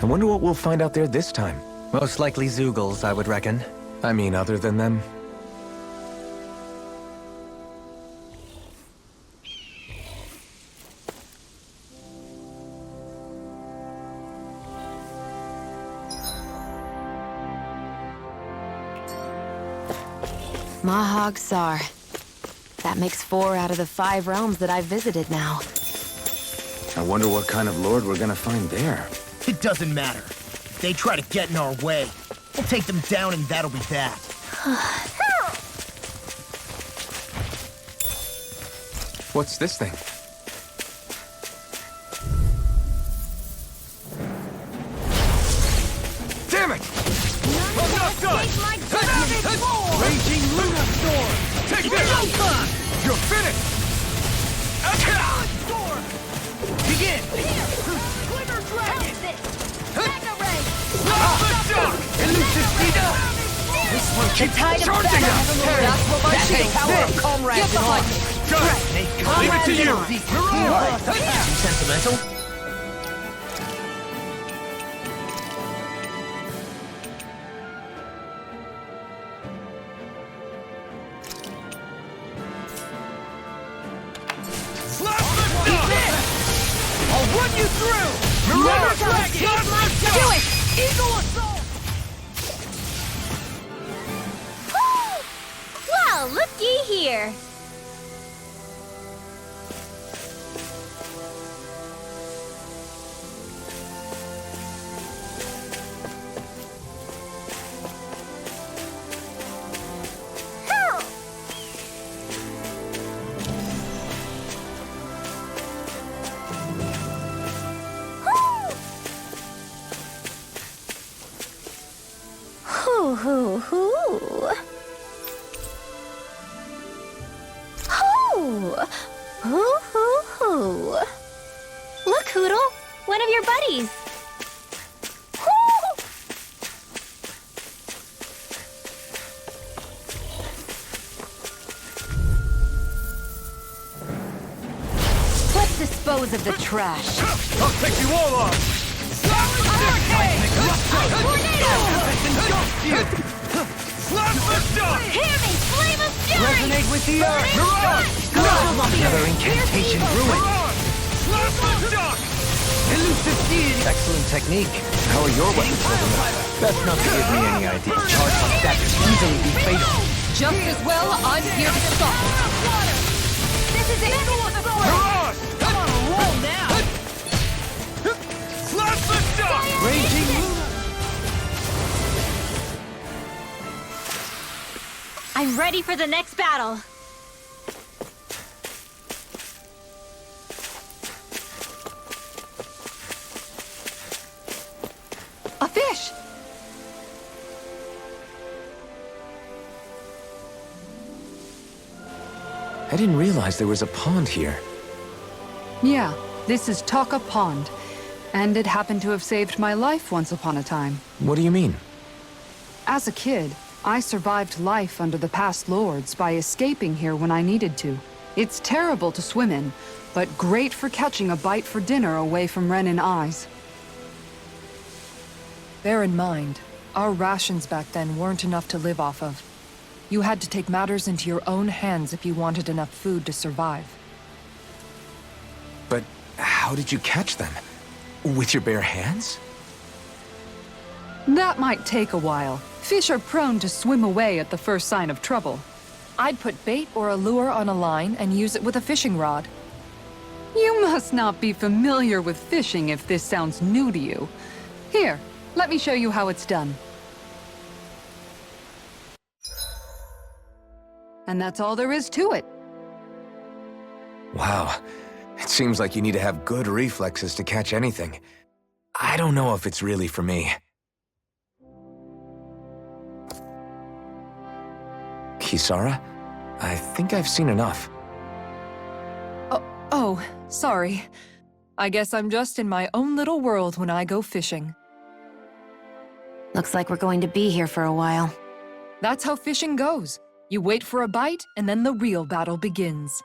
I wonder what we'll find out there this time. Most likely Zeugles, I would reckon. I mean, other than them. Mahag Sar. That makes 4 out of the 5 realms that I've visited now. I wonder what kind of lord we're gonna find there. It doesn't matter. If they try to get in our way, we'll take them down and that'll be that. What's this thing? Damn it! I'm not done! Raging Luna Storm! Take this! You're finished! Begin! Glitter Dragon! Mega Ray! Elusive Speeder! This one keeps charging us! That's what my shield power of comrades Get behind me! Good! Leave it to you! Too sentimental? I'll run you through! Mirage! Do it! Eagle Assault! Well, looky here. Hoo hoo hoo. Hoo! Hoo hoo hoo. Look, Hoodle, one of your buddies. Hoo! Let's dispose of the trash. I'll take you all on! Slap the dog! Hear me, flame of fury! Resonate with the earth! Mirage! Another incantation ruined! Mirage! Slap the dog! Elusive Deity! Excellent technique. How are your weapons holding up? That's not to give me any idea. Charge like that could easily be fatal. Just as well, I'm here to stop it! This is it! Mirage! Come on a roll now! Slap the dog! Raging Luna! I'm ready for the next battle. A fish! I didn't realize there was a pond here. Yeah, this is Talka Pond, and it happened to have saved my life once upon a time. What do you mean? As a kid, I survived life under the past lords by escaping here when I needed to. It's terrible to swim in, but great for catching a bite for dinner away from Renin eyes. Bear in mind, our rations back then weren't enough to live off of. You had to take matters into your own hands if you wanted enough food to survive. But how did you catch them? With your bare hands? That might take a while. Fish are prone to swim away at the first sign of trouble. I'd put bait or a lure on a line and use it with a fishing rod. You must not be familiar with fishing if this sounds new to you. Here, let me show you how it's done. And that's all there is to it. Wow. It seems like you need to have good reflexes to catch anything. I don't know if it's really for me. Kisara? I think I've seen enough. Oh, sorry. I guess I'm just in my own little world when I go fishing. Looks like we're going to be here for a while. That's how fishing goes. You wait for a bite, and then the real battle begins.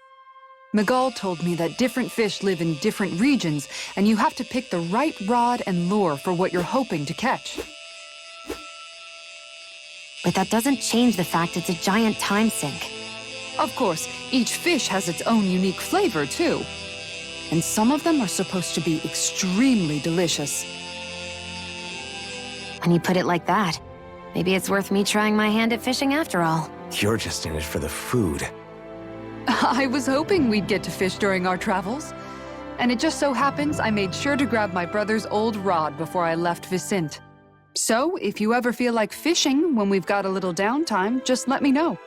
Miguel told me that different fish live in different regions, and you have to pick the right rod and lure for what you're hoping to catch. But that doesn't change the fact it's a giant time sink. Of course, each fish has its own unique flavor, too. And some of them are supposed to be extremely delicious. When you put it like that, maybe it's worth me trying my hand at fishing after all. You're just in it for the food. I was hoping we'd get to fish during our travels. And it just so happens I made sure to grab my brother's old rod before I left Vicente. So, if you ever feel like fishing when we've got a little downtime, just let me know.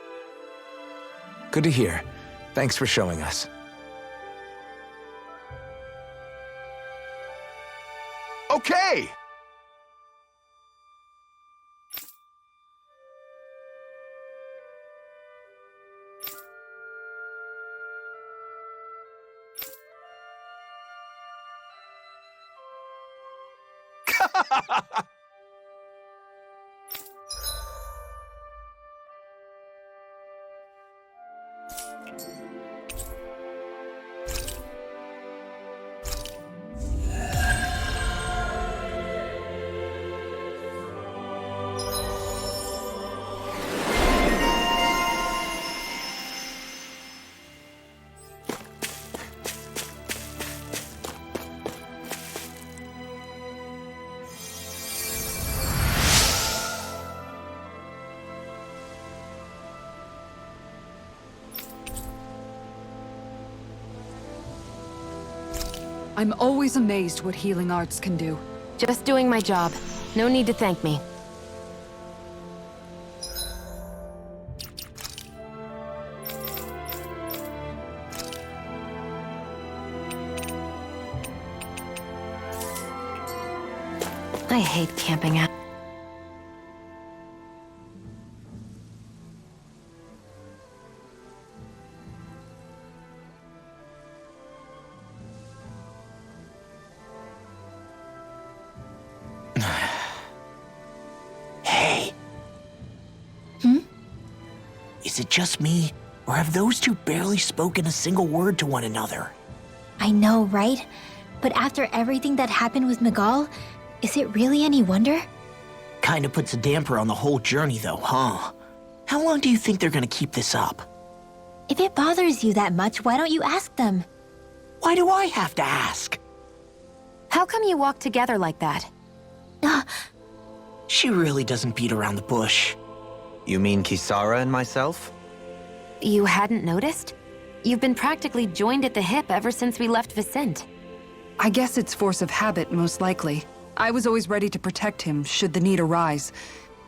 Good to hear. Thanks for showing us. Okay! I'm always amazed what healing arts can do. Just doing my job. No need to thank me. I hate camping out. Hey. Is it just me, or have those two barely spoken a single word to one another? I know, right? But after everything that happened with Miguel, is it really any wonder? Kinda puts a damper on the whole journey though, huh? How long do you think they're gonna keep this up? If it bothers you that much, why don't you ask them? Why do I have to ask? How come you walk together like that? She really doesn't beat around the bush. You mean Kisara and myself? You hadn't noticed? You've been practically joined at the hip ever since we left Vicente. I guess it's force of habit, most likely. I was always ready to protect him, should the need arise.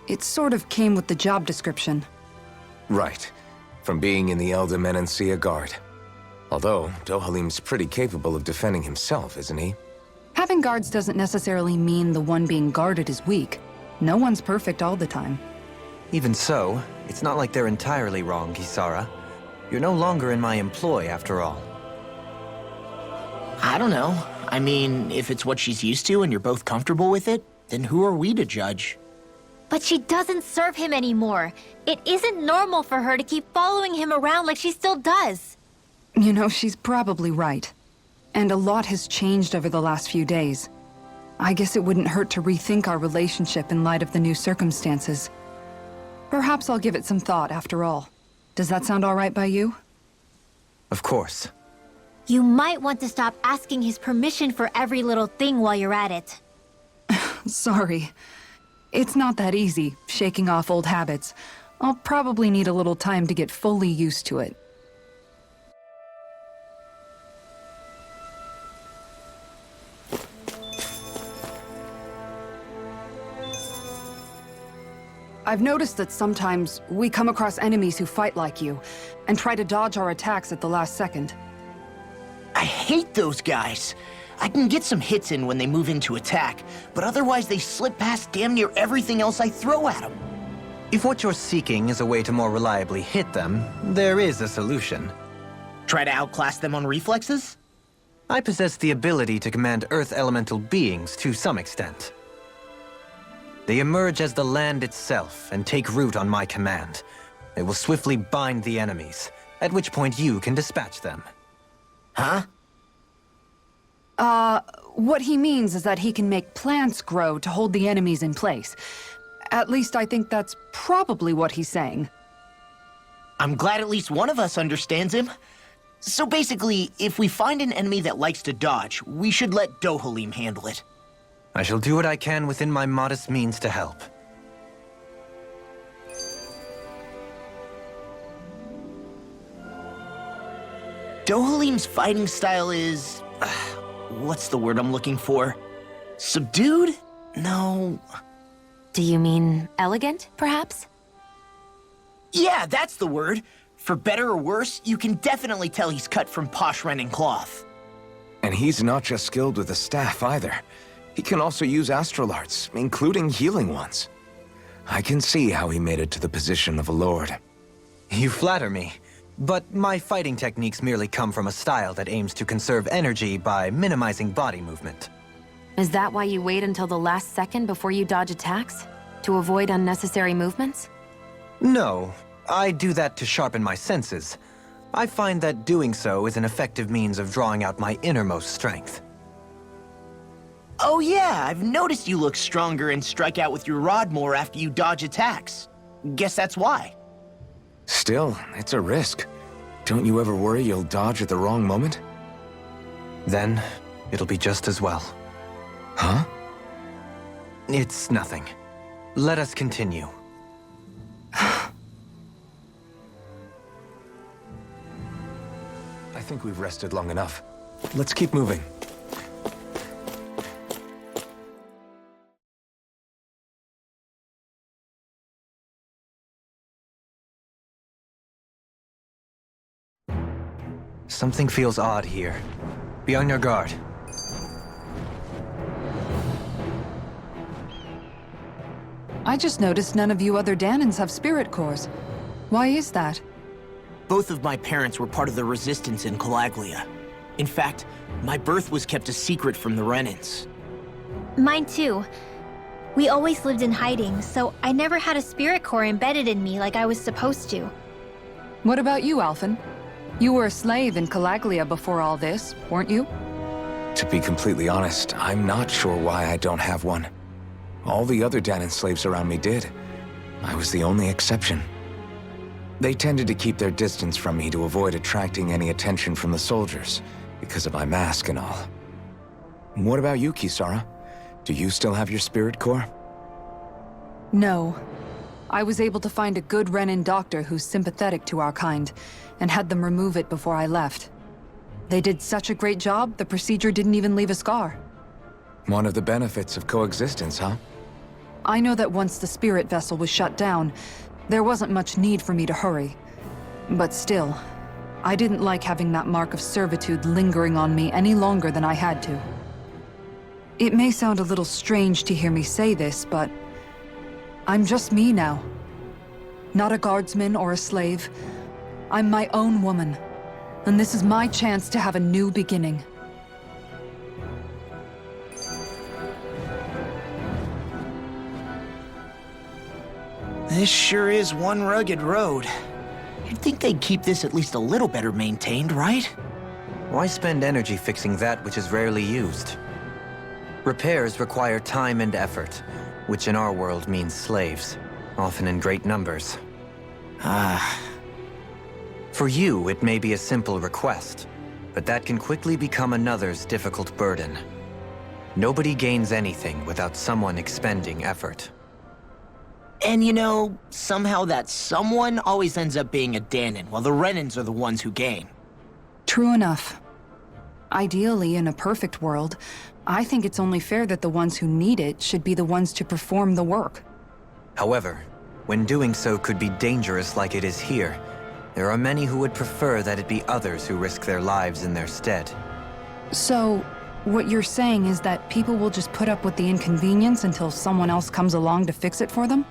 It sort of came with the job description. Right. From being in the Elder Menancia Guard. Although, Dohalim's pretty capable of defending himself, isn't he? Having guards doesn't necessarily mean the one being guarded is weak. No one's perfect all the time. Even so, it's not like they're entirely wrong, Kisara. You're no longer in my employ, after all. I don't know. I mean, if it's what she's used to and you're both comfortable with it, then who are we to judge? But she doesn't serve him anymore. It isn't normal for her to keep following him around like she still does. You know, she's probably right. And a lot has changed over the last few days. I guess it wouldn't hurt to rethink our relationship in light of the new circumstances. Perhaps I'll give it some thought after all. Does that sound all right by you? Of course. You might want to stop asking his permission for every little thing while you're at it. Sorry. It's not that easy, shaking off old habits. I'll probably need a little time to get fully used to it. I've noticed that sometimes we come across enemies who fight like you, and try to dodge our attacks at the last second. I hate those guys. I can get some hits in when they move into attack, but otherwise they slip past damn near everything else I throw at them. If what you're seeking is a way to more reliably hit them, there is a solution. Try to outclass them on reflexes? I possess the ability to command Earth elemental beings to some extent. They emerge as the land itself and take root on my command. They will swiftly bind the enemies, at which point you can dispatch them. Huh? What he means is that he can make plants grow to hold the enemies in place. At least I think that's probably what he's saying. I'm glad at least one of us understands him. So basically, if we find an enemy that likes to dodge, we should let Dohalim handle it. I shall do what I can within my modest means to help. Dohalim's fighting style is... what's the word I'm looking for? Subdued? No... Do you mean elegant, perhaps? Yeah, that's the word. For better or worse, you can definitely tell he's cut from posh Renin cloth. And he's not just skilled with the staff either. He can also use astral arts, including healing ones. I can see how he made it to the position of a lord. You flatter me, but my fighting techniques merely come from a style that aims to conserve energy by minimizing body movement. Is that why you wait until the last second before you dodge attacks? To avoid unnecessary movements? No, I do that to sharpen my senses. I find that doing so is an effective means of drawing out my innermost strength. Oh yeah, I've noticed you look stronger and strike out with your rod more after you dodge attacks. Guess that's why. Still, it's a risk. Don't you ever worry you'll dodge at the wrong moment? Then, it'll be just as well. Huh? It's nothing. Let us continue. I think we've rested long enough. Let's keep moving. Something feels odd here. Be on your guard. I just noticed none of you other Danans have spirit cores. Why is that? Both of my parents were part of the resistance in Calaglia. In fact, my birth was kept a secret from the Renins. Mine too. We always lived in hiding, so I never had a spirit core embedded in me like I was supposed to. What about you, Alphen? You were a slave in Calaglia before all this, weren't you? To be completely honest, I'm not sure why I don't have one. All the other Danan slaves around me did. I was the only exception. They tended to keep their distance from me to avoid attracting any attention from the soldiers, because of my mask and all. What about you, Kisara? Do you still have your spirit core? No. I was able to find a good Renin doctor who's sympathetic to our kind, and had them remove it before I left. They did such a great job, the procedure didn't even leave a scar. One of the benefits of coexistence, huh? I know that once the spirit vessel was shut down, there wasn't much need for me to hurry. But still, I didn't like having that mark of servitude lingering on me any longer than I had to. It may sound a little strange to hear me say this, but I'm just me now. Not a guardsman or a slave. I'm my own woman, and this is my chance to have a new beginning. This sure is one rugged road. You'd think they'd keep this at least a little better maintained, right? Why spend energy fixing that which is rarely used? Repairs require time and effort, which in our world means slaves, often in great numbers. For you, it may be a simple request, but that can quickly become another's difficult burden. Nobody gains anything without someone expending effort. And you know, somehow that someone always ends up being a Danan, while the Renins are the ones who gain. True enough. Ideally, in a perfect world, I think it's only fair that the ones who need it should be the ones to perform the work. However, when doing so could be dangerous like it is here, there are many who would prefer that it be others who risk their lives in their stead. So, what you're saying is that people will just put up with the inconvenience until someone else comes along to fix it for them?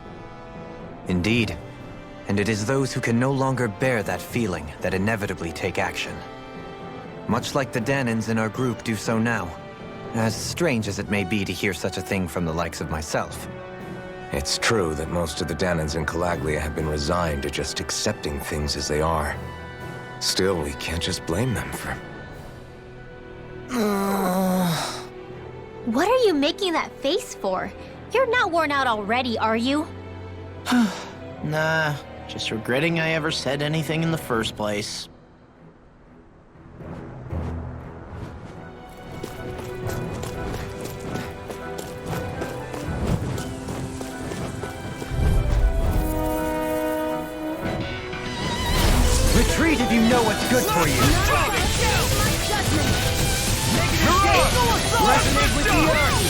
Indeed. And it is those who can no longer bear that feeling that inevitably take action. Much like the Danans in our group do so now. As strange as it may be to hear such a thing from the likes of myself. It's true that most of the Danans in Calaglia have been resigned to just accepting things as they are. Still, we can't just blame them for... What are you making that face for? You're not worn out already, are you? Nah, just regretting I ever said anything in the first place. Retreat if you know what's good for you. Resonate with the earth.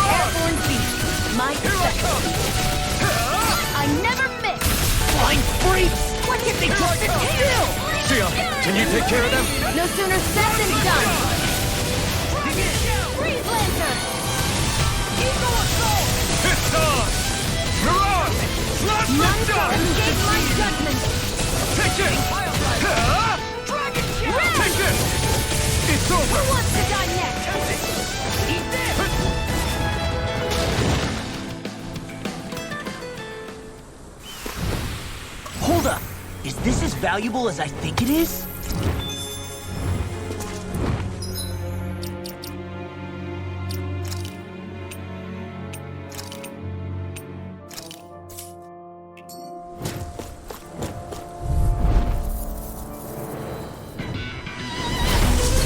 Airborne beast. My second. I never miss. Flying freaks! What if they just kill? Shionne, can you take care of them? No sooner said than done. Freeze Lantern. Eagle Assault. It's on! Mirage! Slash None the shall escape my judgment. Take it! Dragon Shell. Take it! It's over! Who wants to die next? Eat this. Hold up! Is this as valuable as I think it is?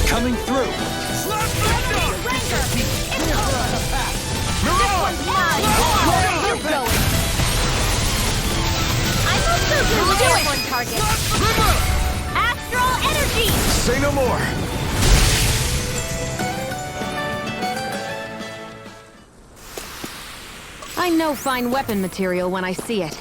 Coming through. Slash the dog! Ranger. It's over. Mirage! Mine. Where are you going? I'm also doing one target. Astral energy! Say no more. I know fine weapon material when I see it.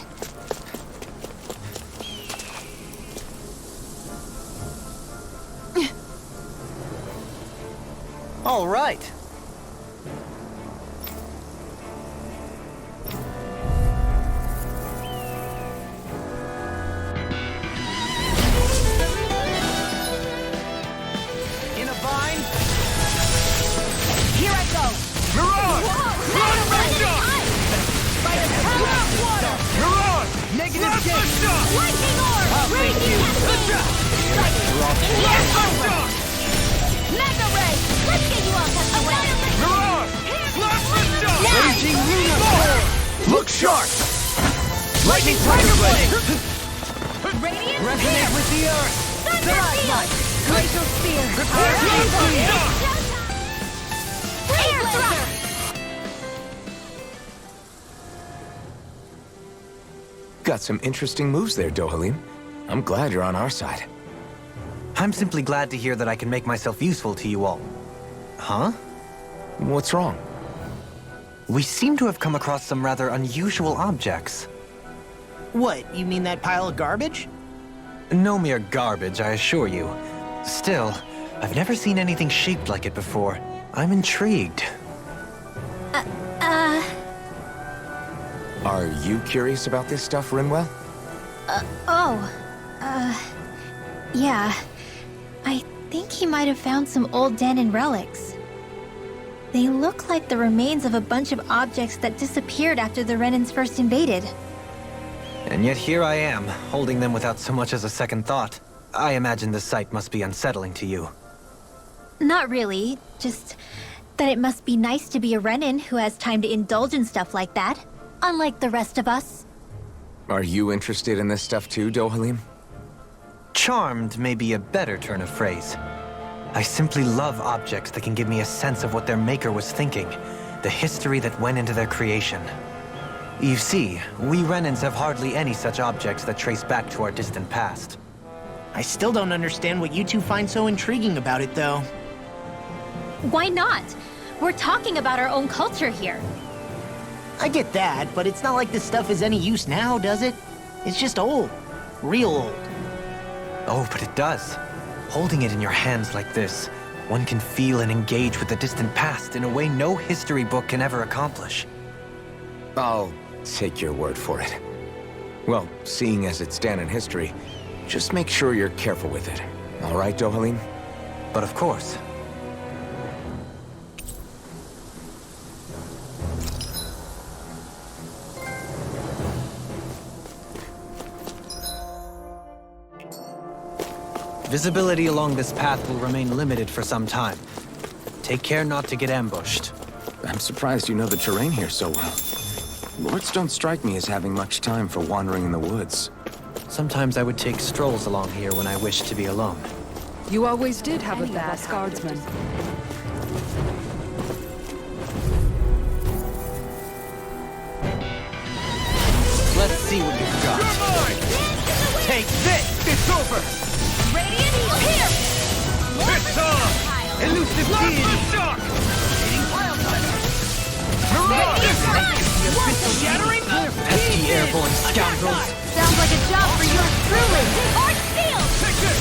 All right. In a vine. Here I go. Mirage! Slash the dog! By the power of water. Mirage! Negative Slash the kick. dog! Lightning orb. Raging cascade. Here's over. Mega ray. Let's get you off that away. Mirage! Slash the dog! Raging Lunar. Look sharp. Lightning Tiger Blade. Radiant Resonate with the earth. Stalagmite. Glacial spear. Prepare to dog! Air thrust. Got some interesting moves there, Dohalim. I'm glad you're on our side. I'm simply glad to hear that I can make myself useful to you all. Huh? What's wrong? We seem to have come across some rather unusual objects. What, you mean that pile of garbage? No mere garbage, I assure you. Still, I've never seen anything shaped like it before. I'm intrigued. Are you curious about this stuff, Rinwell? Yeah. I think he might have found some old Danon relics. They look like the remains of a bunch of objects that disappeared after the Renans first invaded. And yet here I am, holding them without so much as a second thought. I imagine the sight must be unsettling to you. Not really, just that it must be nice to be a Renan who has time to indulge in stuff like that, unlike the rest of us. Are you interested in this stuff too, Dohalim? Charmed may be a better turn of phrase. I simply love objects that can give me a sense of what their maker was thinking, the history that went into their creation. You see, we Renans have hardly any such objects that trace back to our distant past. I still don't understand what you two find so intriguing about it, though. Why not? We're talking about our own culture here. I get that, but it's not like this stuff is any use now, does it? It's just old. Real old. Oh, but it does. Holding it in your hands like this, one can feel and engage with the distant past in a way no history book can ever accomplish. I'll take your word for it. Well, seeing as it's Danon history, just make sure you're careful with it. All right, Dohalim? But of course. Visibility along this path will remain limited for some time. Take care not to get ambushed. I'm surprised you know the terrain here so well. Lords don't strike me as having much time for wandering in the woods. Sometimes I would take strolls along here when I wished to be alone. You always did have a bad Swordsman. Let's see what you've got. You're mine! Take this! It's over! Radiant heal here! It's on! Elusive Plasma deity! shock! Shattering Pesky airborne scoundrels! Sounds like a job for yours truly! Art Steel! Take this!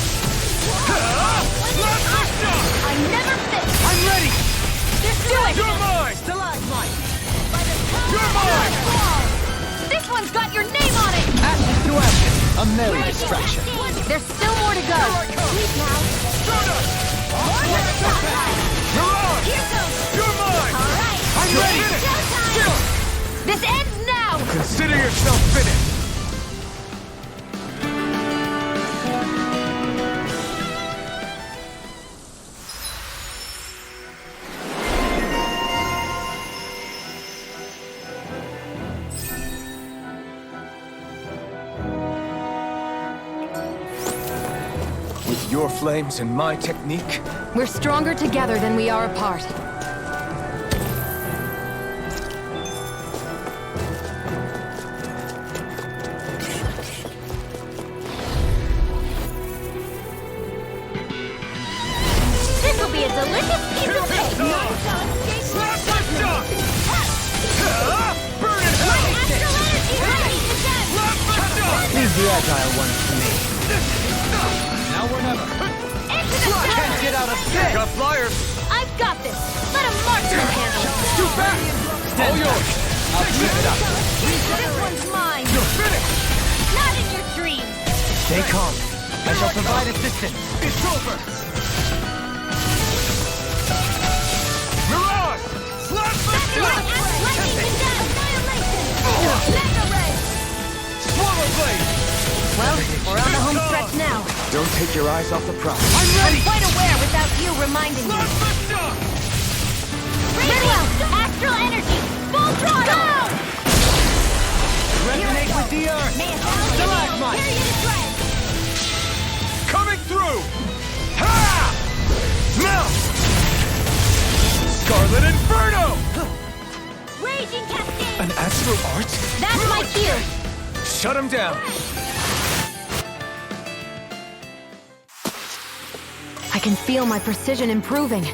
Plasma shock! I never fit! I'm ready! Just do it! You're mine! Stalagmite! You're mine! This one's got your name on it! Ashes to ashes! A merry distraction. There's still more to go! Sleep now! You're on! Here goes! You're mine! Alright! I'm ready! Showtime! This ends now! Consider yourself finished! With your flames and my technique, We're stronger together than we are apart. This will be a delicious piece of cake! Plasma shock! Burn in My hell! astral energy ready to death! Plasma shock! Leave the agile ones to me. Now or never. Into the Can't sun! get out of bed! Got flyers! I've got this! Let a marksman handle it! Too fast! All yours! I'll keep it up. This one's mine! You're finished! Not in your dreams! Stay calm. I shall provide assistance. It's over! Mirage! Plasma shock! Lightning to death! Annihilation! Mega ray! Swallow blade! Well, we're on the home stretch now. don't take your eyes off the prize. I'm ready! Quite aware without you reminding me. Plasma shock! Very well! Astral energy! Full throttle! Resonate with the earth. Stalagmite. Period of dread! Coming through! Ha! Now! Scarlet Inferno! Raging cascade! An astral art? That's my cue! Shut him down! I can feel my precision improving.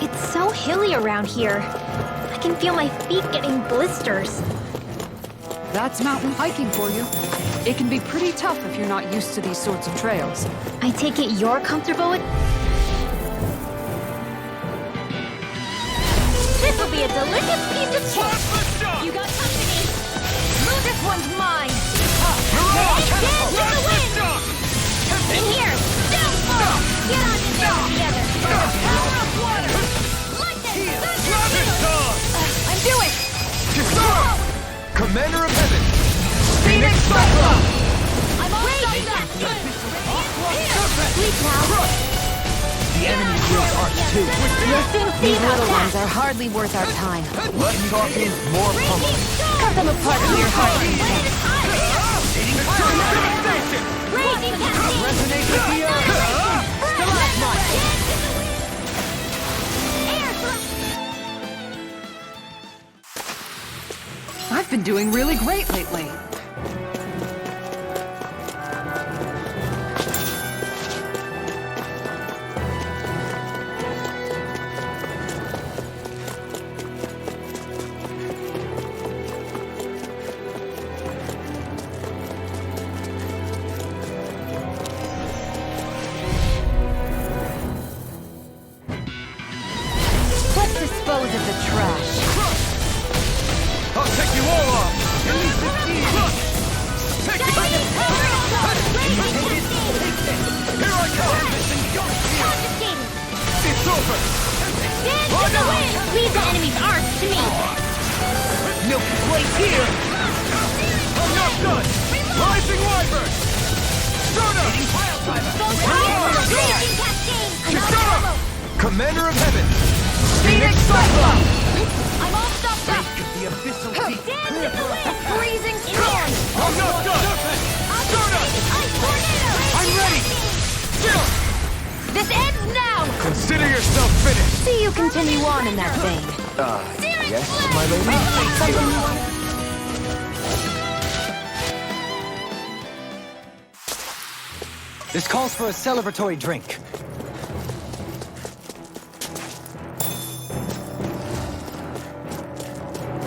It's so hilly around here. I can feel my feet getting blisters. That's mountain hiking for you. It can be pretty tough if you're not used to these sorts of trails. I take it you're comfortable with... This will be a delicious piece of cake! Plasma shock! You got company! Move, this one's mine! Mirage! Dance with the Plasma wind! shock! In here! Downfall! Get on in there together! Power of water! Lightning! Thunder! It's on! Undo it! Kisara! Commander of Heaven! Phoenix Cyclone! I'm all done up! Sleep now! The enemy wields art too. You'll soon see These how little ones that... are hardly worth our time. Less talking, more pummeling. Cut them apart with your heart. Raging cascade! Resonate with the earth. Stalagmite. I've been doing really great lately. Let's dispose of the trash. I'll take you all off! Take it! Raging cascade! Here I Confiscated! It's over! Dance to the wind! Leave the enemy's arms to me! No place here! I'm not done! Rising Wyvern! Sona! Raging Cascade! Kisara! Commander of Heaven! Phoenix Cyclone! I'm all stopped up! The abyssal Dance to the wind! Freezing storm! I'm not done! Sona! Ice tornado! I'm ready! Still! This ends now! Consider yourself finished! See you continue on in that vein. Yes, my lady? This calls for a celebratory drink.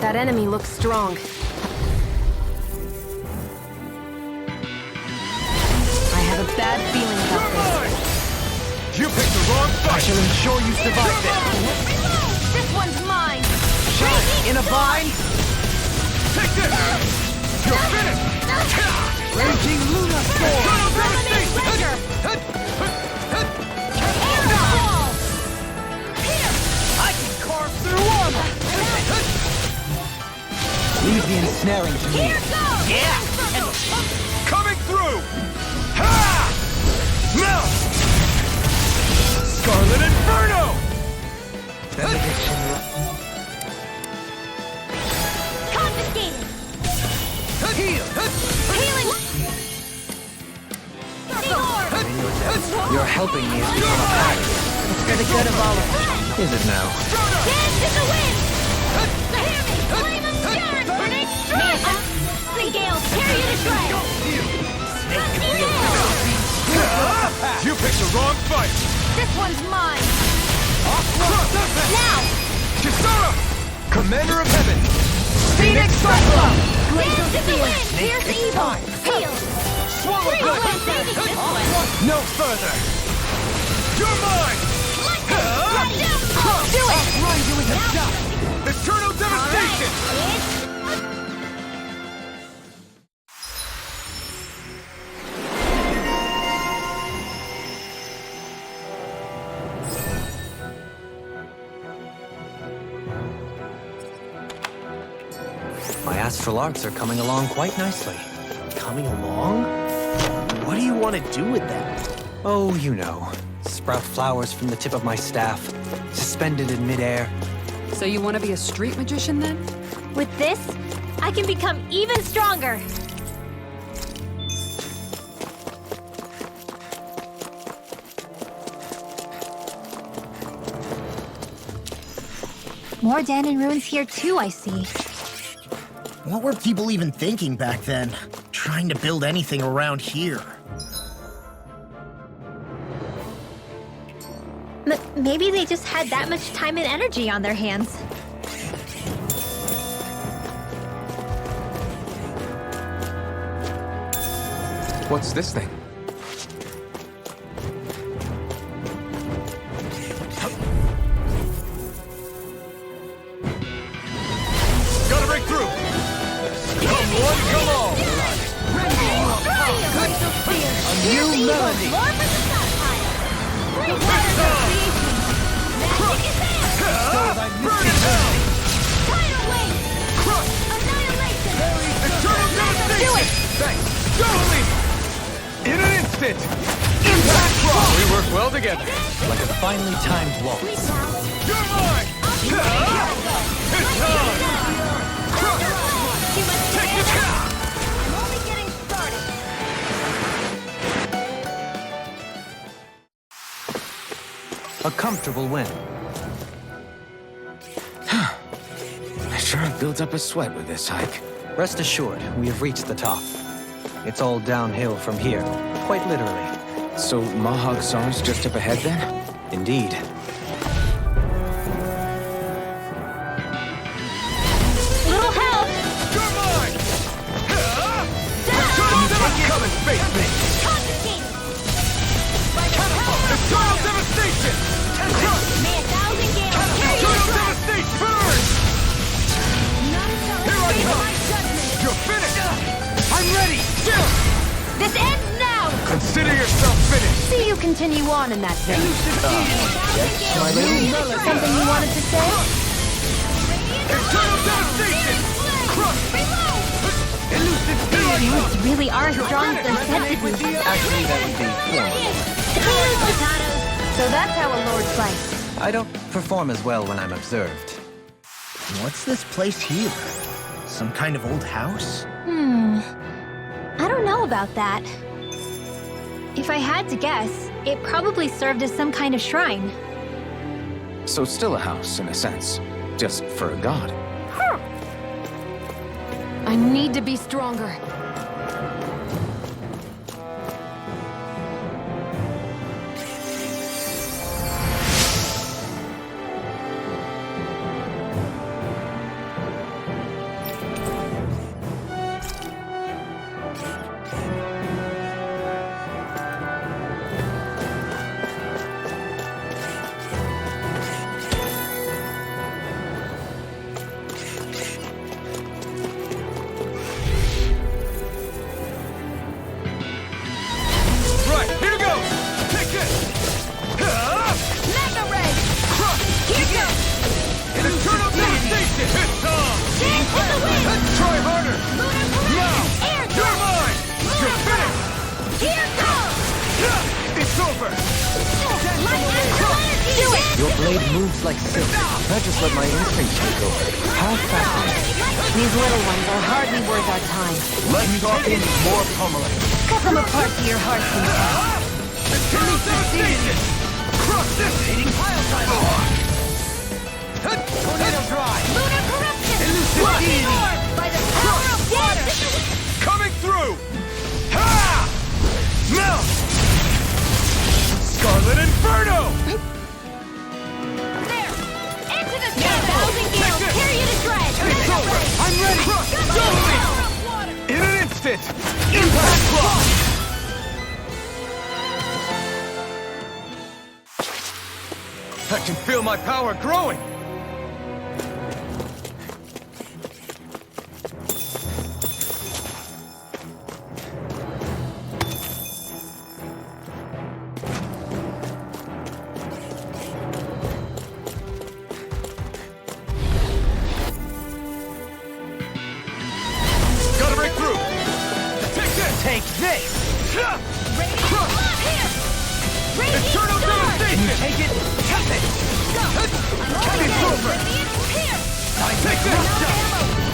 That enemy looks strong. I have a bad feeling about this. You picked the wrong fight! I shall ensure you survive this! This one's mine! Shine in a vine! Take this! You're finished! Raging Luna Storm! I can carve through armor! Leave the ensnaring to me. Here goes! Yeah! Coming through! Ha! Melt! Scarlet Inferno! Confiscated! Heal! Healing! You're helping me as become a pack. It's for the good of all of us. Is it now? Dance in the wind! Hear me! Flame of Stern! Burning strike! The gales tear you to shreds! You picked the wrong fight! This one's mine! Now! Kisara! Commander of Heaven! Phoenix Cyclone! Dance in the wind! Pierce evil! Heal! Swallow Free blood! will saving this one! No further! You're mine! Do it! Run you in the dust! Eternal devastation! My astral arts are coming along quite nicely. Coming along? What do you want to do with them? Oh, you know. Sprout flowers from the tip of my staff, suspended in midair. So you want to be a street magician then? With this, I can become even stronger. More Danon ruins here too, I see. What were people even thinking back then? Trying to build anything around here. Maybe they just had that much time and energy on their hands. What's this thing? Gotta break through! Come one, come all! A new melody! More for the stockpile! Free water Magic is there! Burn in hell! Tidal wave! Crush! Annihilation! Eternal devastation! Do it! Thanks! Dohalim! In an instant! Impact rock! We work well together. Like a finely timed waltz. You're mine! It's time! Crush! Take the count! I'm only getting started. A comfortable win. I sure have built up a sweat with this hike. Rest assured, we have reached the top. It's all downhill from here, quite literally. So Mahag Sar's just up ahead then? Indeed. Little help! You're mine! Come and face me! Confiscated! Eternal devastation! Crush! May 1,000 gales carry you Eternal to devastation! Burn! Here I come! You're finished! I'm ready! Still! This ends now! Consider yourself finished! See you You continue on in that vein. Yes, my lady? Something you wanted to say? Eternal devastation! Crush! Elusive deity! Words really are as strong as they're said to be. Actually, that would be formal. Potatoes, potatoes. So that's how a lord fights. I don't perform as well when I'm observed. What's this place here? Some kind of old house? I don't know about that. If I had to guess, it probably served as some kind of shrine. So still a house, in a sense. Just for a god. I need to be stronger. Right, here it goes! Take this! Mega Ray! Keep it! Eternal devastation! It's on! Dance with the wind! Let's try harder! Lunar Now! Coreless! Air You're Dart! mine! You're finished! Here goes! It's over! My astral energy! Do it! Your blade moves like silk. I just let my instincts take over. How fascinating. These little ones are hardly worth our time. Let's talk in more pummeling. Cut them apart to your heart's content. Eternal devastation! Crush this! Eating pile driver! Tornado drive! Lunar corruption! Elusive Walking deity! orb by the power of water! Coming through! Ha! Melt! Scarlet Inferno! There! Into the sky! Thousand gales! Tear you to shreds! It's over! I'm ready! Crush! Dohalim! In an instant! Impact block! I can feel my power growing! Gotta break through! Take this! Take this! Radiant blood here! Radiant Eternal sword! devastation! Take it! Tap it! It's over! Radiant here! Take this!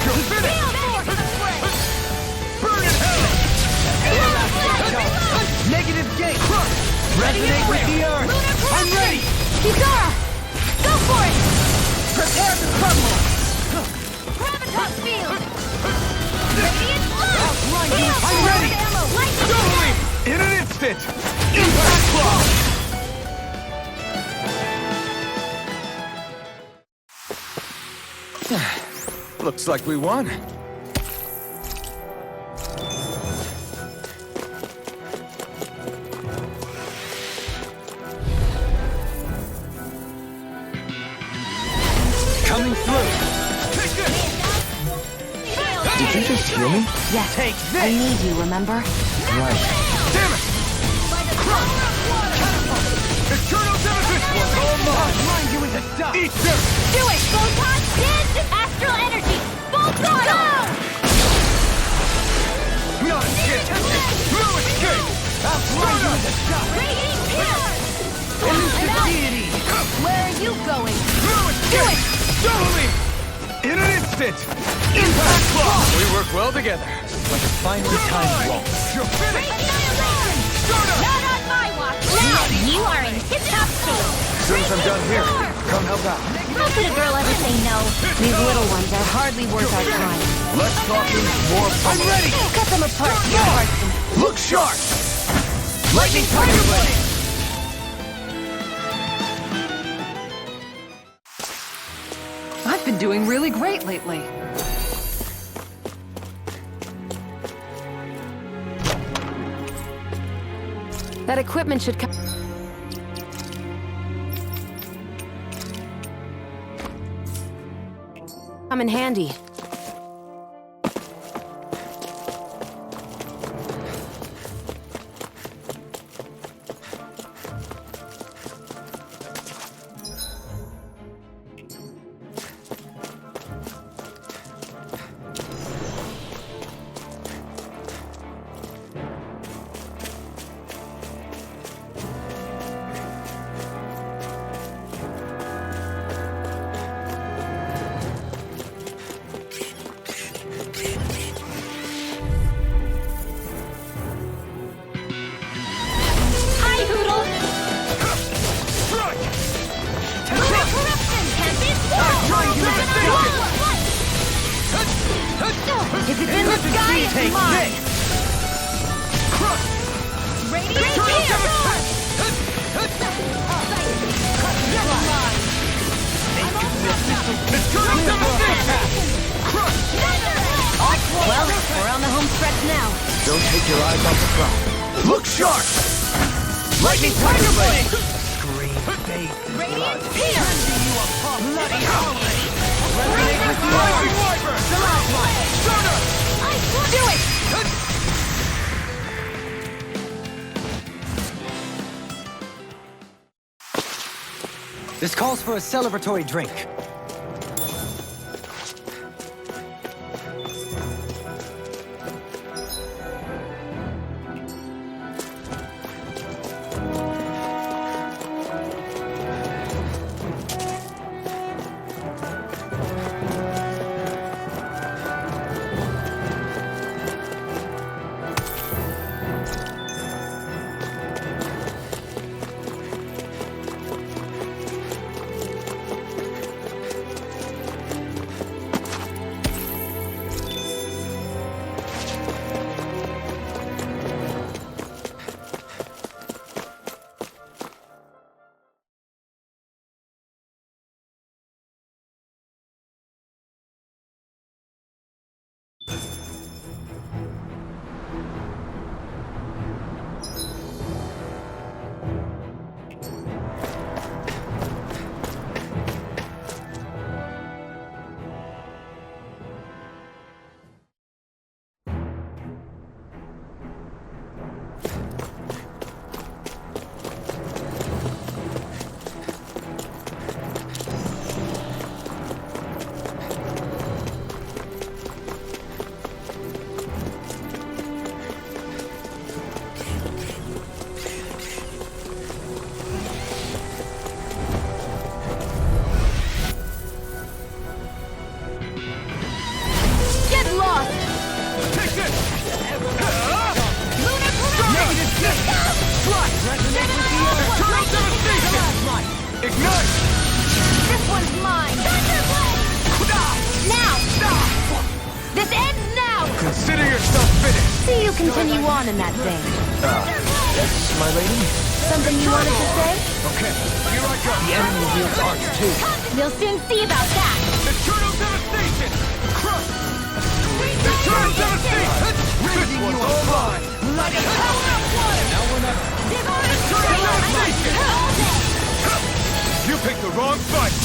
You're finished! Field force spray! Burn in hell! Negative gate! Resonate with the earth! Lunar I'm ready! Kisara! Go for it! Prepare to crumble! Gravitas field! Radiant blood! Field I'm force ready! ammo! Lightning Dohalim! defense! In an instant! Impact block! Looks like we won. Coming through. Take this! Did you just hear me? Yes, Take I this! need you, remember? Right. Damn it! By the power of water! Eternal devastation! Was all mine! Grind you into dust! Eat dirt! Do it! Photon! Did! Astral energy! Full throttle! Not a chance! No escape! I'll grind you into dust! Radiating pure! Elusive deity! Where are you going? No escape! Dohalim! In an instant! Impact block! We work well together. Like finely timed waltz. You're finished! Start up! Not on my watch! Now you are in tip-top shape. As soon as I'm done here, come help out. How could a girl ever say no? These little ones are hardly worth our time. Let's talk in more I'm ready! Cut them apart to your heart's content. Look sharp! Lightning Tiger Blade! I've been doing really great lately. That equipment should come in handy. It's in the sky, it's mine! Radiant Kisara! Well, we're on the home stretch now. Don't take your eyes off the prize. Look sharp! Lightning Tiger Blade! Green bathed in blood. Here! Bloody howling! Resonate with the Rising Wyvern! The last one! Stunner! Do it! This calls for a celebratory drink. Continue on in that vein. Yes, my lady? Something you wanted to say? Okay, here I go. The enemy wields arts too. We'll soon see about that. Eternal devastation! Crush! Eternal devastation! This one's all mine! Bloody hell! Now we're not... Eternal devastation! You picked the wrong fight!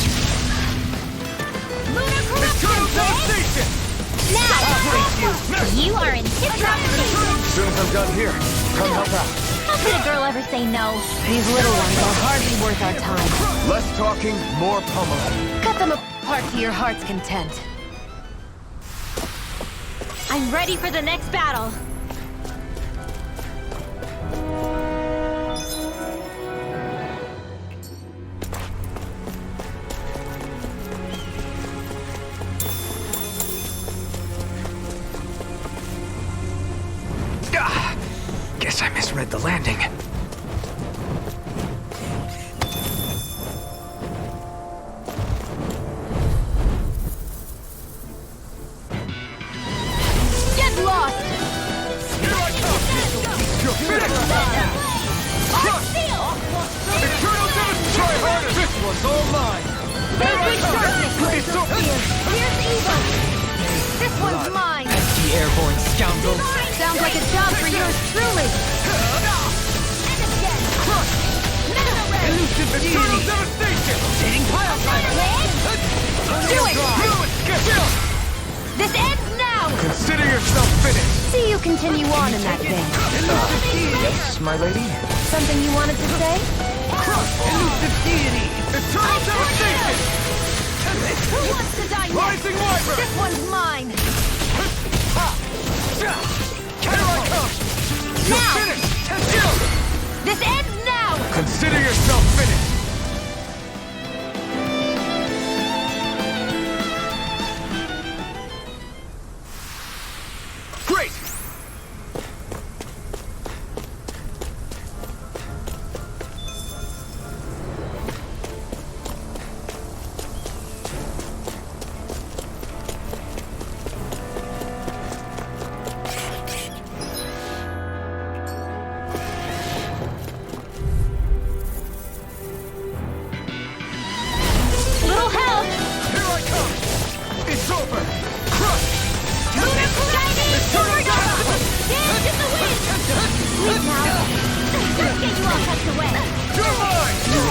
Eternal devastation! Now! You are in tip-top shape! As soon as I'm done here, come help out. How could a girl ever say no? These little ones are hardly worth our time. Less talking, more pummeling. Cut them apart to your heart's content. I'm ready for the next battle. Guess I misread the landing. Get lost! Here I come! You're finished! Eternal devastation! Try harder! This one's all mine! Sacred darkness! It's so... Here's evil! This one's mine! The airborne scoundrels. Sounds like a job for yours truly! Elusive Eternal devastation! Rotating pile driver. Do it! This ends now! Consider yourself finished! See you continue on in that vein. Yes, my lady? Something you wanted to say? Elusive deity! Eternal devastation! Who wants to die next? Rising Wyvern! This one's mine! Here I come! You're Now! finished! This ends now! Consider yourself finished! Great!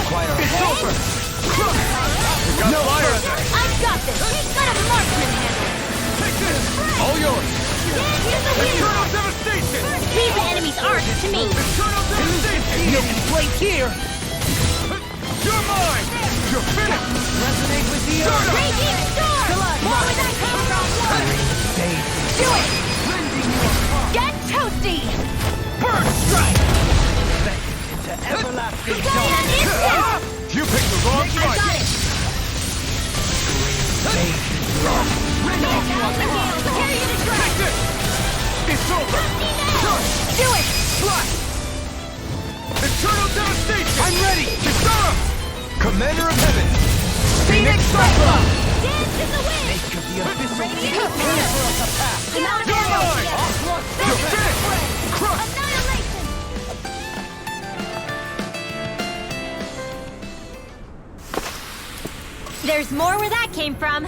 It's over! No fire! I've got this! Let a marksman handle it! Take this! All yours! Eternal devastation! Leave the enemy's arc to me! Eternal devastation! No complaint here! You're mine! You're finished! Resonate with the Start up! Raging storm! More where that came from! Do it! Get toasty! Bird strike! We got an instant! You picked the wrong I got fight! it! Prepare you to try! Take this! It's over! Do it! Fly! Eternal devastation! I'm ready! Kisara! Commander of Heaven! Phoenix Cyclone! Dance in the wind! Radiant You're mine! You're finished! Crush! Annihilation! There's more where that came from.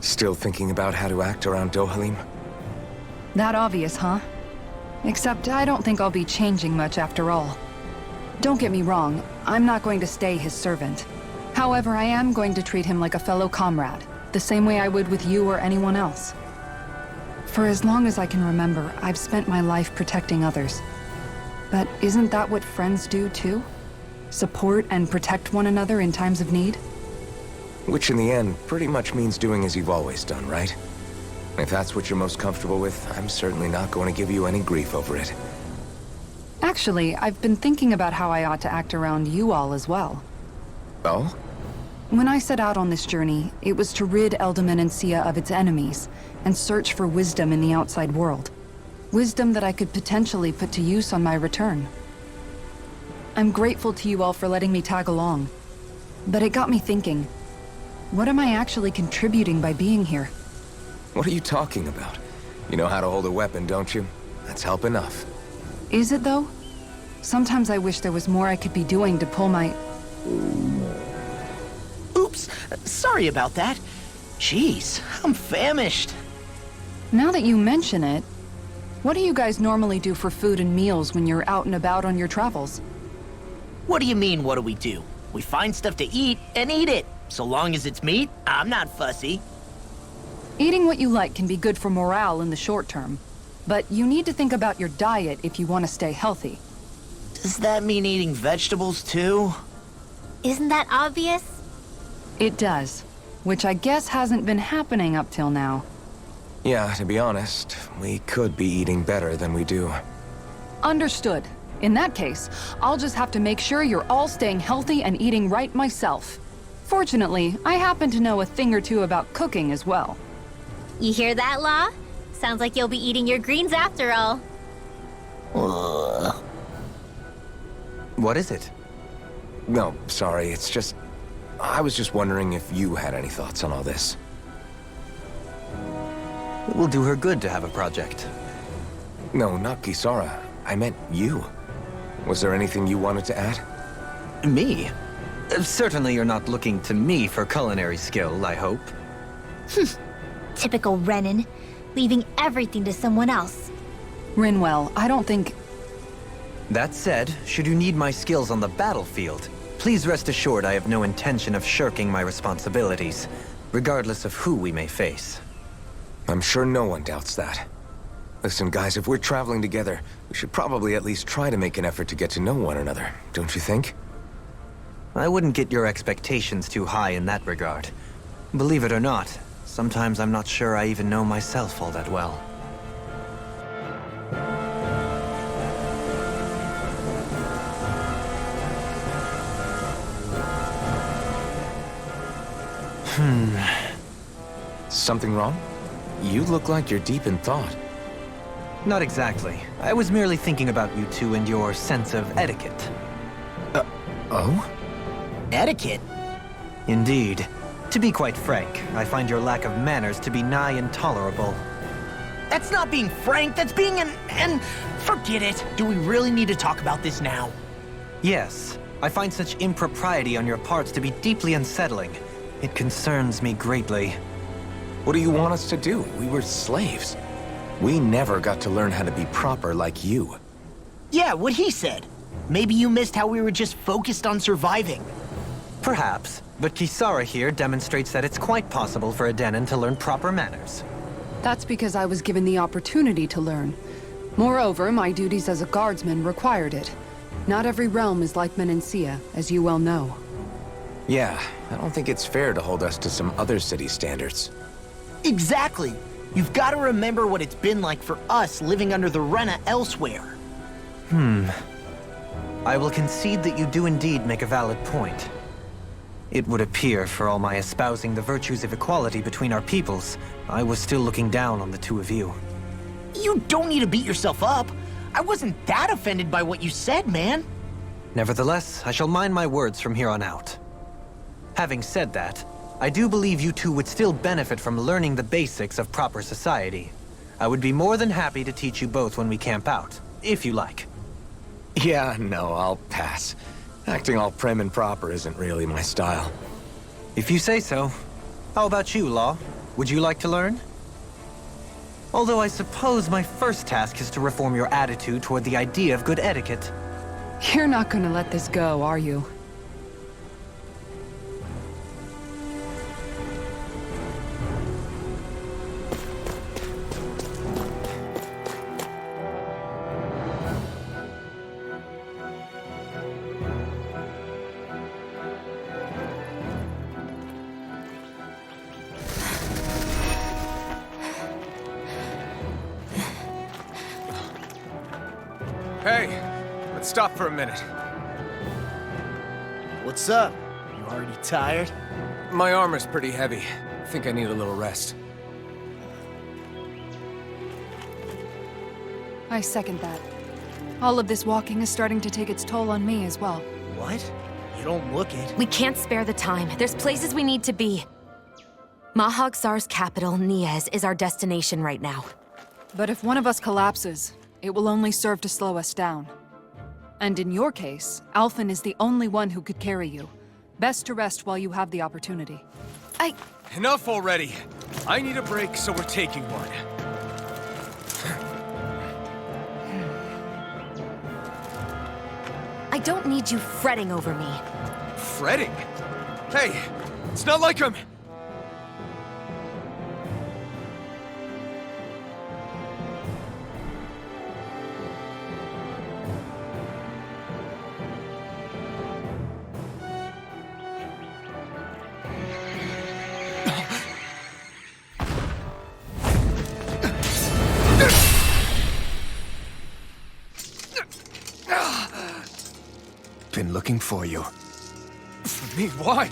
Still thinking about how to act around Dohalim? That obvious, huh? Except I don't think I'll be changing much after all. Don't get me wrong, I'm not going to stay his servant. However, I am going to treat him like a fellow comrade, the same way I would with you or anyone else. For as long as I can remember, I've spent my life protecting others. But isn't that what friends do too? Support and protect one another in times of need? Which in the end pretty much means doing as you've always done, right? If that's what you're most comfortable with, I'm certainly not going to give you any grief over it. Actually, I've been thinking about how I ought to act around you all as well. Oh? When I set out on this journey, it was to rid Eldaman and Sia of its enemies, and search for wisdom in the outside world. Wisdom that I could potentially put to use on my return. I'm grateful to you all for letting me tag along. But it got me thinking, what am I actually contributing by being here? What are you talking about? You know how to hold a weapon, don't you? That's help enough. Is it though? Sometimes I wish there was more I could be doing to pull my... Oops, sorry about that. Jeez, I'm famished. Now that you mention it, what do you guys normally do for food and meals when you're out and about on your travels? What do you mean, what do? We find stuff to eat and eat it. So long as it's meat, I'm not fussy. Eating what you like can be good for morale in the short term, but you need to think about your diet if you want to stay healthy. Does that mean eating vegetables too? Isn't that obvious? It does, which I guess hasn't been happening up till now. Yeah, to be honest, we could be eating better than we do. Understood. In that case, I'll just have to make sure you're all staying healthy and eating right myself. Fortunately, I happen to know a thing or two about cooking as well. You hear that, Law? Sounds like you'll be eating your greens after all. What is it? No, sorry, it's just... I was just wondering if you had any thoughts on all this. It will do her good to have a project. No, not Kisara. I meant you. Was there anything you wanted to add? Me? Certainly you're not looking to me for culinary skill, I hope. Typical Renan, leaving everything to someone else. Rinwell, I don't think... That said, should you need my skills on the battlefield, please rest assured I have no intention of shirking my responsibilities, regardless of who we may face. I'm sure no one doubts that. Listen, guys, if we're traveling together, we should probably at least try to make an effort to get to know one another, don't you think? I wouldn't get your expectations too high in that regard. Believe it or not, Sometimes I'm not sure I even know myself all that well. Something wrong? You look like you're deep in thought. Not exactly. I was merely thinking about you two and your sense of etiquette. Oh? Etiquette? Indeed. To be quite frank, I find your lack of manners to be nigh intolerable. That's not being frank, that's being an... Forget it. Do we really need to talk about this now? Yes, I find such impropriety on your parts to be deeply unsettling. It concerns me greatly. What do you want us to do? We were slaves. We never got to learn how to be proper like you. Yeah, what he said. Maybe you missed how we were just focused on surviving. Perhaps, but Kisara here demonstrates that it's quite possible for a Denon to learn proper manners. That's because I was given the opportunity to learn. Moreover, my duties as a guardsman required it. Not every realm is like Menancia, as you well know. Yeah, I don't think it's fair to hold us to some other city standards. Exactly. You've got to remember what it's been like for us living under the Rena elsewhere. I will concede that you do indeed make a valid point. It would appear, for all my espousing the virtues of equality between our peoples, I was still looking down on the two of you. You don't need to beat yourself up. I wasn't that offended by what you said, man. Nevertheless, I shall mind my words from here on out. Having said that, I do believe you two would still benefit from learning the basics of proper society. I would be more than happy to teach you both when we camp out, if you like. Yeah, no, I'll pass. Acting all prim and proper isn't really my style. If you say so. How about you, Law? Would you like to learn? Although I suppose my first task is to reform your attitude toward the idea of good etiquette. You're not gonna let this go, are you? Hey, let's stop for a minute. What's up? You already tired? My armor's pretty heavy. I think I need a little rest. I second that. All of this walking is starting to take its toll on me as well. What? You don't look it. We can't spare the time. There's places we need to be. Mahag-Sar's capital, Niez, is our destination right now. But if one of us collapses, it will only serve to slow us down. And in your case, Alphen is the only one who could carry you. Best to rest while you have the opportunity. Enough already! I need a break, so we're taking one. I don't need you fretting over me. Fretting? Hey, it's not like I'm... Been looking for you. For me, why?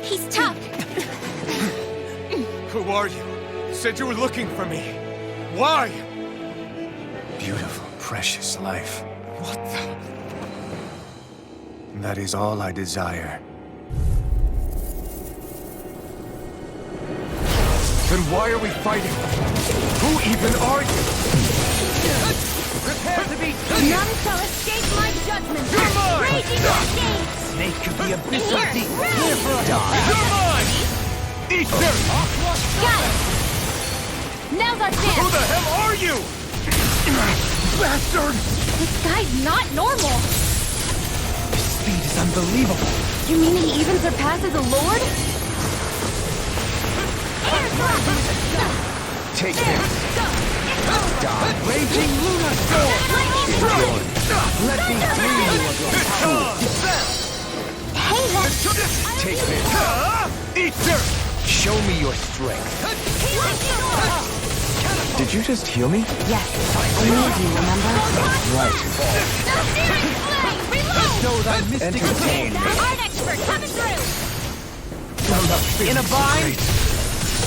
He's tough. Who are you? You said you were looking for me. Why? Beautiful, precious life. What the... That is all I desire. Then why are we fighting? Who even are you? Prepare to be... None shall escape my judgment. You're mine! Raging blade! Snake could be a bit so Here, deep. right. Here for a You're mine! Eat this! Got it! Now's our chance! Who the hell are you? Bastard! This guy's not normal! His speed is unbelievable! You mean he even surpasses a lord? Air drop! Take this. Die. Raging Luna Storm! Lightning strike! Let me free you of your power! Hey, that's... Take this. Eat dirt! Show me your strength. Did you just heal me? Yes, I need you, remember? Right. Know thy mystic Entertain me. Art expert coming through! in a bind!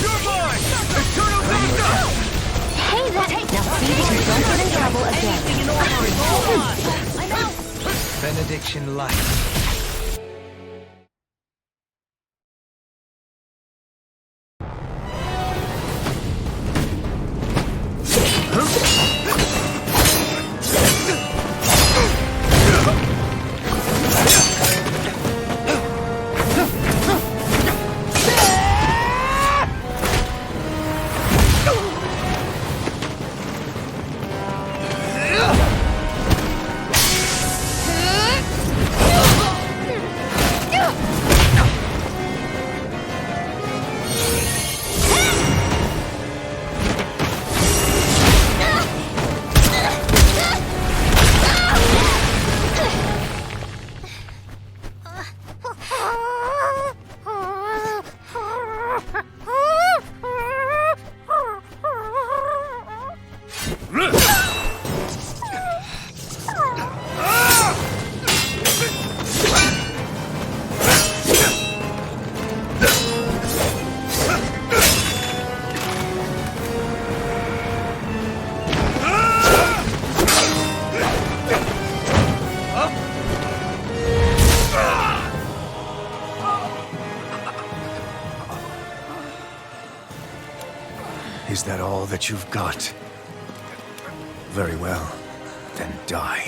You're mine! Eternal Vista! Hey, that... Now see that you don't get in trouble again. I know! Benediction light. Is that all that you've got? Very well. Then die.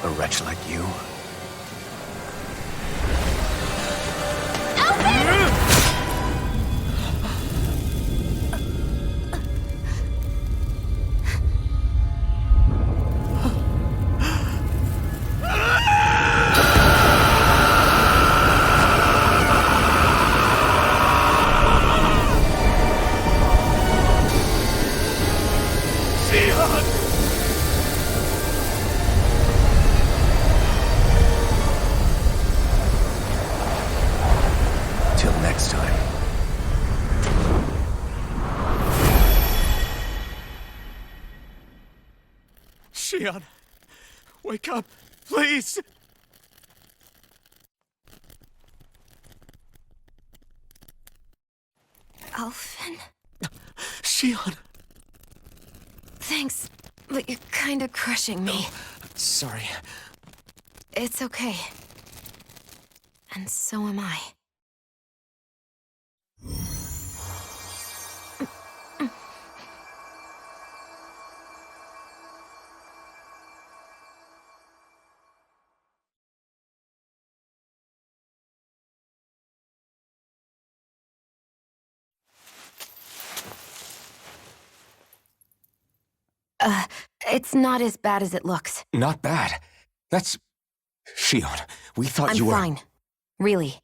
A wretch like you? Till next time. Shionne, wake up, please! Alphen? Shionne! Thanks, but you're kinda crushing me. Sorry. It's okay. And so am I. It's not as bad as it looks. Not bad. That's... Shionne, we thought I'm you were... fine. Really.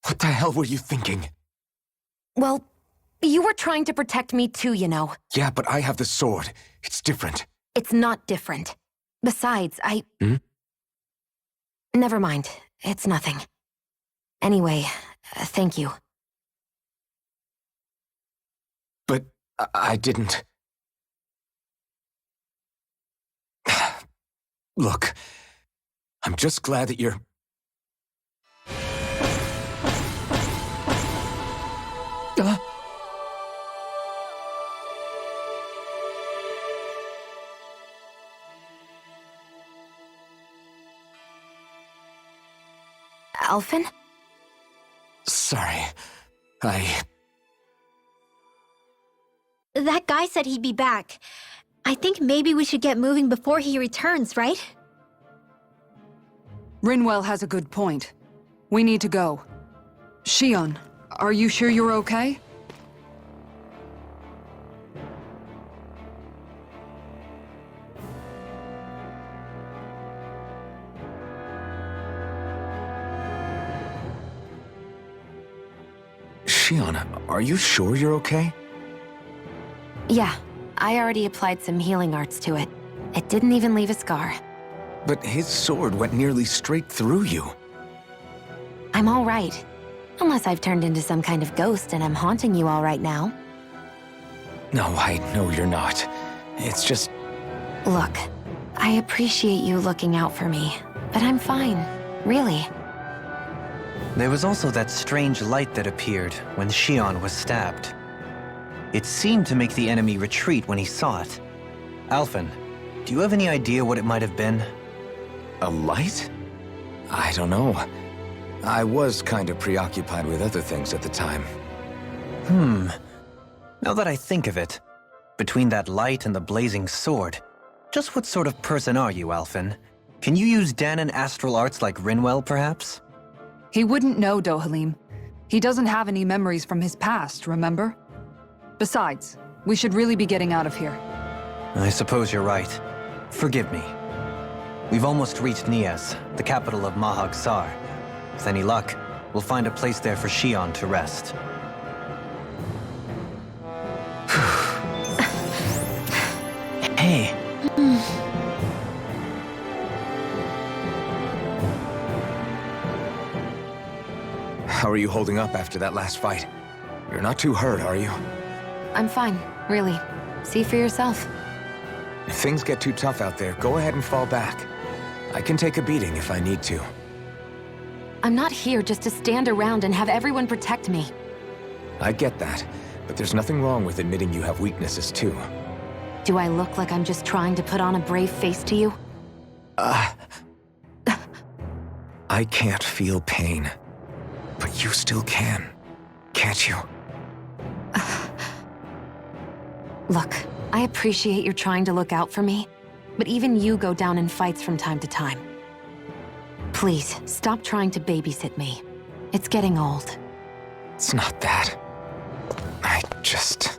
What the hell were you thinking? Well, you were trying to protect me too, you know. Yeah, but I have the sword. It's different. It's not different. Besides, Hmm? Never mind. It's nothing. Anyway, thank you. But I didn't... Look, I'm just glad that you're... Alphen? Sorry. That guy said he'd be back. I think maybe we should get moving before he returns, right? Rinwell has a good point. We need to go. Shionne, are you sure you're okay? Shionne, are you sure you're okay? Yeah, I already applied some healing arts to it. It didn't even leave a scar. But his sword went nearly straight through you. I'm all right. Unless I've turned into some kind of ghost and I'm haunting you all right now. No, I know you're not. It's just... Look, I appreciate you looking out for me, but I'm fine, really. There was also that strange light that appeared when Shionne was stabbed. It seemed to make the enemy retreat when he saw it. Alphen, do you have any idea what it might have been? A light? I don't know. I was kind of preoccupied with other things at the time. Now that I think of it, between that light and the blazing sword, just what sort of person are you, Alphen? Can you use Danan astral arts like Rinwell, perhaps? He wouldn't know, Dohalim. He doesn't have any memories from his past, remember? Besides, we should really be getting out of here. I suppose you're right. Forgive me. We've almost reached Nias, the capital of Mahag Sar. With any luck, we'll find a place there for Shionne to rest. Hey. How are you holding up after that last fight? You're not too hurt, are you? I'm fine, really. See for yourself. If things get too tough out there, go ahead and fall back. I can take a beating if I need to. I'm not here just to stand around and have everyone protect me. I get that, but there's nothing wrong with admitting you have weaknesses too. Do I look like I'm just trying to put on a brave face to you? I can't feel pain. But you still can, can't you? Look, I appreciate you're trying to look out for me, but even you go down in fights from time to time. Please, stop trying to babysit me. It's getting old. It's not that. I just...